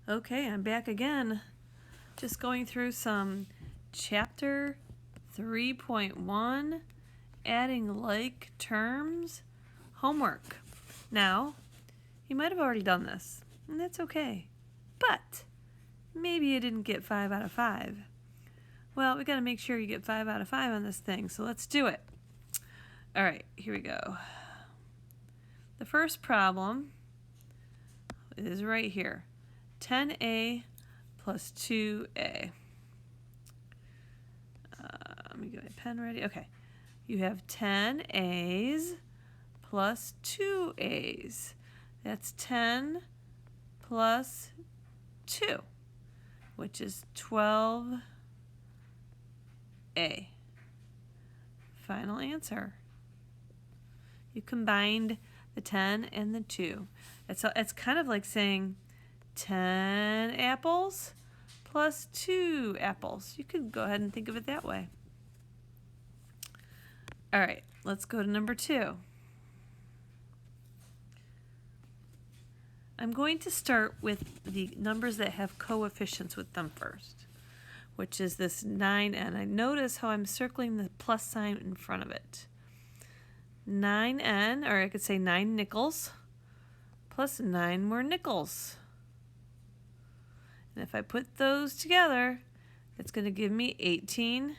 Okay, I'm back again. Just going through some chapter 3.1, adding like terms, homework. Now, you might have already done this, and that's okay. But maybe you didn't get 5 out of 5. Well, we got to make sure you get 5 out of 5 on this thing, so let's do it. All right, here we go. The first problem is right here. 10a plus 2a. Let me get my pen ready. Okay. You have 10 a's plus 2 a's. That's 10 plus 2, which is 12a. Final answer. You combined the 10 and the 2. It's kind of like saying 10 apples plus 2 apples. You could go ahead and think of it that way. All right, let's go to number 2. I'm going to start with the numbers that have coefficients with them first, which is this 9n. I notice how I'm circling the plus sign in front of it. 9n, or I could say 9 nickels, plus 9 more nickels. And if I put those together, it's going to give me 18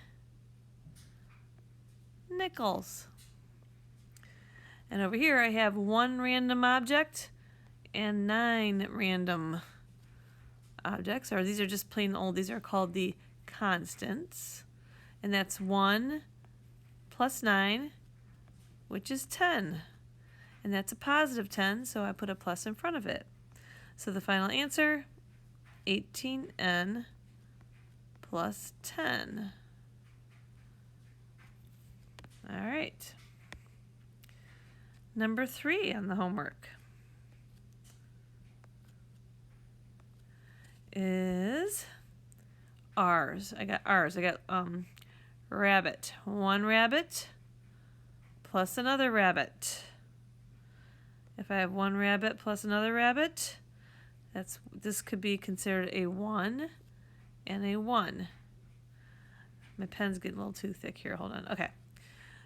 nickels. And over here I have 1 random object and 9 random objects, or these are just plain old, these are called the constants. And that's 1 plus 9, which is 10. And that's a positive 10, so I put a plus in front of it. So the final answer, 18n plus 10. All right. Number 3 on the homework is R's. I got R's. I got rabbit. 1 rabbit plus another rabbit. If I have 1 rabbit plus another rabbit, this could be considered a 1 and a 1. My pen's getting a little too thick here. Hold on. Okay.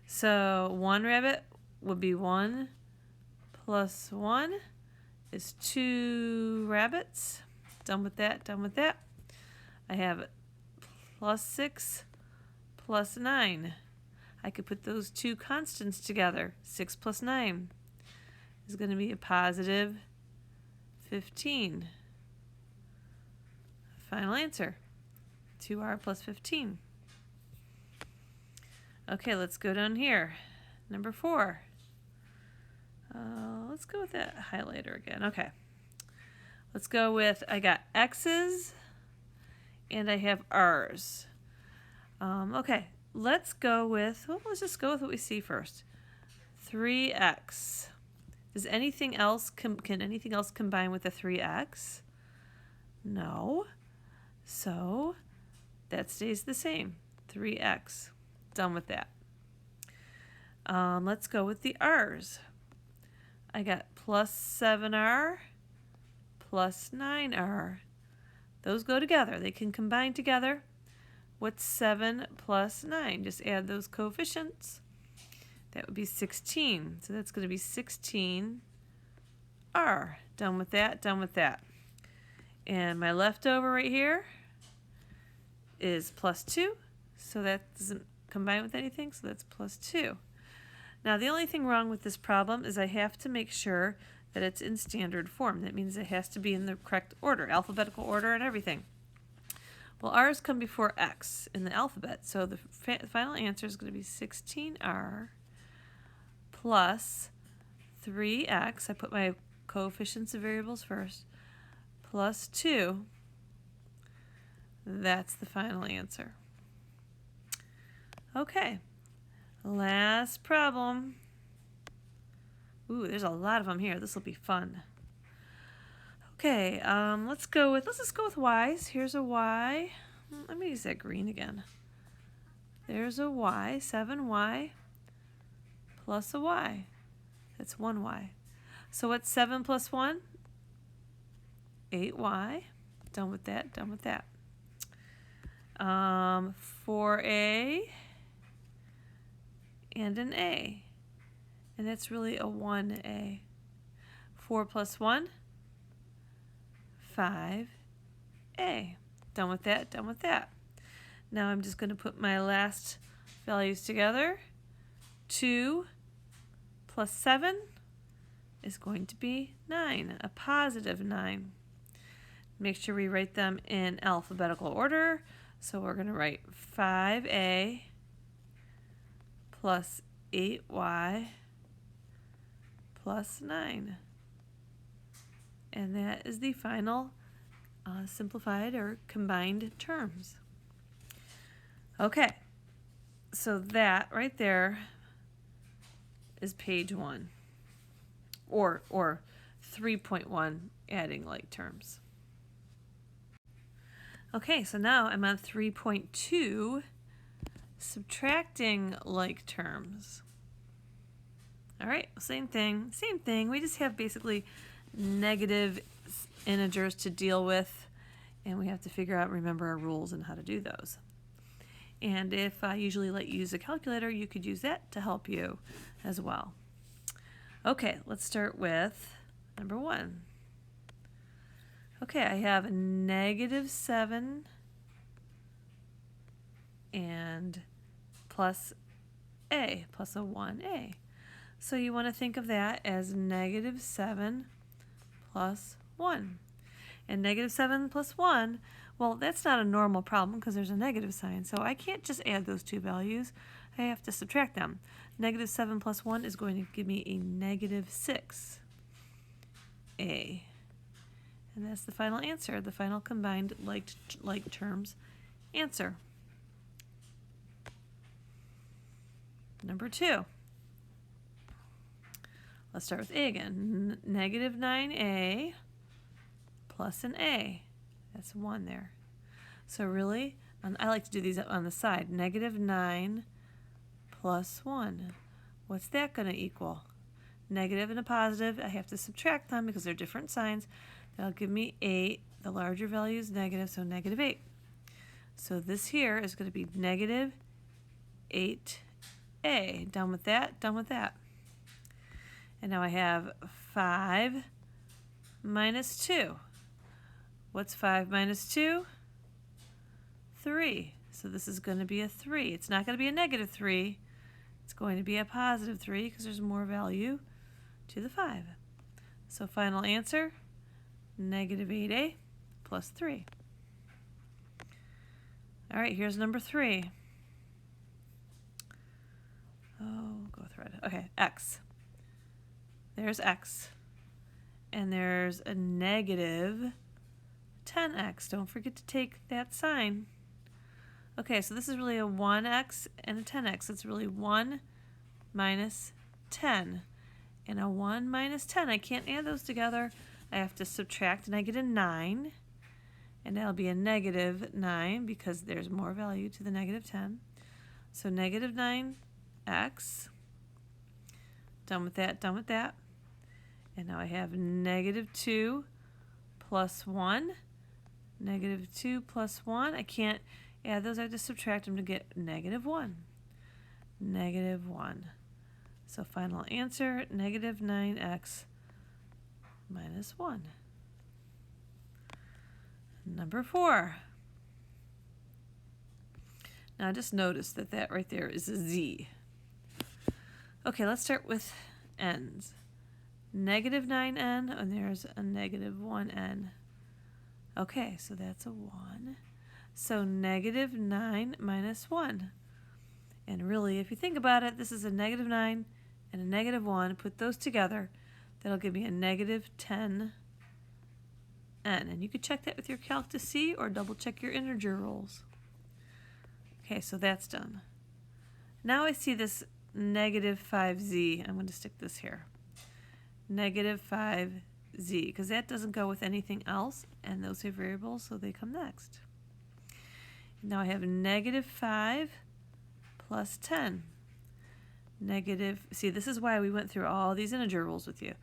So 1 rabbit would be 1 plus 1 is 2 rabbits. Done with that, done with that. I have plus 6 plus 9. I could put those two constants together. 6 plus 9 is going to be a positive 15. Final answer, 2r plus 15. Okay, let's go down here. Number 4. Let's go with that highlighter again. Okay. Let's go with, I got x's and I have r's. Okay, let's go with, well, let's just go with what we see first. 3x. Does anything else, can anything else combine with the 3x? No. So that stays the same, 3x. Done with that. Let's go with the r's. I got plus 7r plus 9r. Those go together. They can combine together. What's 7 plus 9? Just add those coefficients. That would be 16. So that's going to be 16r. Done with that, done with that. And my leftover right here is plus 2. So that doesn't combine with anything, so that's plus 2. Now the only thing wrong with this problem is I have to make sure that it's in standard form. That means it has to be in the correct order, alphabetical order and everything. Well, r's come before x in the alphabet, so the final answer is going to be 16r plus 3x. I put my coefficients of variables first, plus 2. That's the final answer. Okay, last problem. Ooh, there's a lot of them here. This will be fun. Okay, let's just go with y's. Here's a y. Let me use that green again. There's a y, 7y plus a y. That's 1y. So what's 7 plus 1? 8y. done with that, done with that. 4A and an A. And that's really a 1A. 4 plus 1, 5A. Done with that, done with that. Now I'm just going to put my last values together. 2 plus 7 is going to be 9, a positive 9. Make sure we write them in alphabetical order. So we're going to write 5A plus 8Y plus 9. And that is the final simplified or combined terms. Okay, so that right there is page 1, or 3.1, adding like terms. Okay, so now I'm on 3.2, subtracting like terms. All right, same thing. We just have basically negative integers to deal with, and we have to figure out, remember our rules and how to do those. And if I usually let you use a calculator, you could use that to help you as well. Okay, let's start with number 1. Okay, I have a -7 and plus a, plus a 1a. So you want to think of that as -7 plus 1. And -7 plus 1, well, that's not a normal problem because there's a negative sign. So I can't just add those two values. I have to subtract them. -7 plus 1 is going to give me a -6a. And that's the final answer, the final combined like terms answer. Number 2. Let's start with A again. -9a plus an a. That's 1 there. So really, I like to do these on the side. -9 plus 1. What's that going to equal? Negative and a positive, I have to subtract them because they're different signs. That'll give me 8. The larger value is negative, so -8. So this here is going to be -8a. Done with that, done with that. And now I have 5 minus 2. What's 5 minus 2? 3. So this is going to be a 3. It's not going to be a -3. It's going to be a positive 3 because there's more value to the 5. So final answer, -8a plus 3. All right, here's number 3. Oh, go thread. Okay, x. There's x. And there's a -10x. Don't forget to take that sign. Okay, so this is really a 1x and a 10x. It's really 1 minus 10. And a 1 minus 10, I can't add those together. I have to subtract, and I get a 9. And that'll be a -9 because there's more value to the -10. So -9x. Done with that, done with that. And now I have -2 plus 1. -2 plus 1. I can't add those. I have to subtract them to get -1. -1. So final answer, -9x minus 1. Number 4. Now just notice that that right there is a z. Okay, let's start with n's. -9n, and there's a -1n. Okay, so that's a 1. So -9 minus 1. And really, if you think about it, this is a -9 and a -1. Put those together, that'll give me a -10n. And you could check that with your calc to see, or double check your integer rules. Okay, so that's done. Now I see this -5z. I'm going to stick this here. -5z, because that doesn't go with anything else, and those are variables, so they come next. Now I have -5 plus 10. See, this is why we went through all these integer rules with you.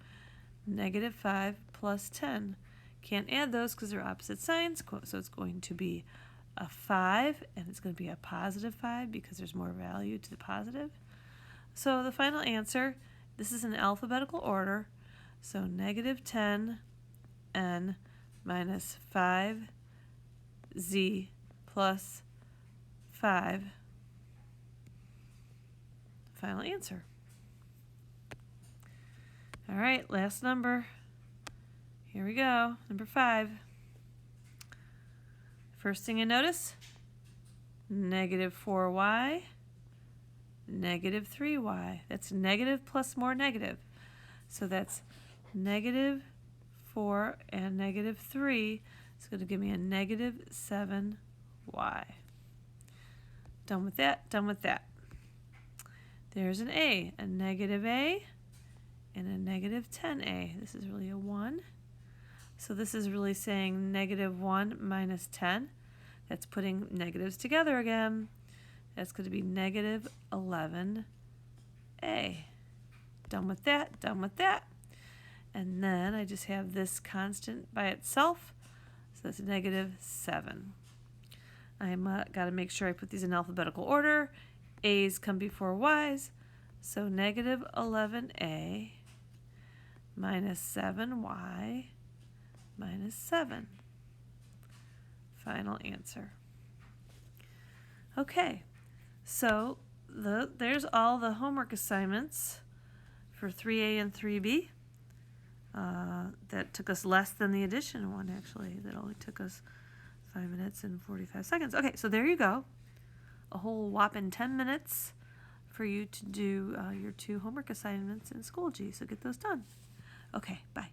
-5 plus 10. Can't add those because they're opposite signs, so it's going to be a 5, and it's going to be a positive 5 because there's more value to the positive. So the final answer, this is in alphabetical order, so negative 10n minus 5z plus 5. Final answer. All right, last number. Here we go, number 5. First thing you notice, negative 4y, negative 3y. That's negative plus more negative. So that's negative 4 and negative 3. It's going to give me a negative 7y. Done with that, done with that. There's an a negative a, and a negative 10a. This is really a 1. So this is really saying negative 1 minus 10. That's putting negatives together again. That's going to be negative 11a. Done with that, done with that. And then I just have this constant by itself. So that's negative 7. I'm got to make sure I put these in alphabetical order. A's come before y's. So negative 11a minus 7y minus 7. Final answer. Okay, so there's all the homework assignments for 3A and 3B. That took us less than the addition one, actually. That only took us 5 minutes and 45 seconds. Okay, so there you go. A whole whopping 10 minutes for you to do your 2 homework assignments in Schoology. So get those done. Okay, bye.